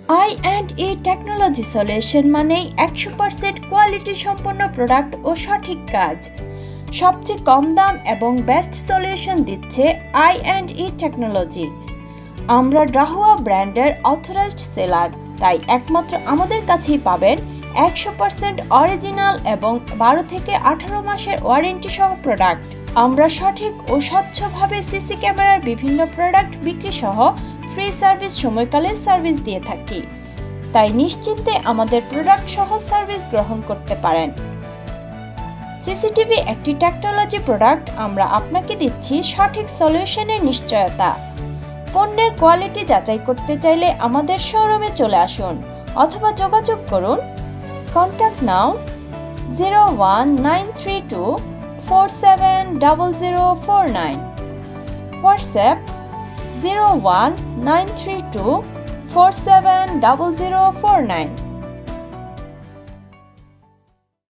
I&E Technology Solution মানেই 100% quality সম্পন্ন product ও সঠিক কাজ। সবচেয়ে কম দাম এবং বেস্ট সলিউশন দিচ্ছে I&E Technology। আমরা ডাহুয়া ব্র্যান্ডের অথরাইজড সেলার, তাই একমাত্র আমাদের কাছেই পাবেন 100% অরিজিনাল এবং 12 থেকে 18 মাসের ওয়ারেন্টি সহ প্রোডাক্ট। আমরা সঠিক ও স্বচ্ছভাবে সিসি ক্যামেরার বিভিন্ন প্রোডাক্ট বিক্রি সহ ফ্রি সার্ভিস সময়কালে সার্ভিস দিয়ে থাকি, তাই নিশ্চিন্তে আমাদের প্রোডাক্ট সহ সার্ভিস গ্রহণ করতে পারেন। সিসিটিভি একটি টেকনোলজি প্রোডাক্ট, আমরা আপনাকে দিচ্ছি সঠিক সলিউশনের নিশ্চয়তা। পণ্যের কোয়ালিটি যাচাই করতে চাইলে আমাদের শোরুমে চলে আসুন অথবা যোগাযোগ করুন। কন্ট্যাক্ট নাও 01932470049, হোয়াটসঅ্যাপ 01932470049।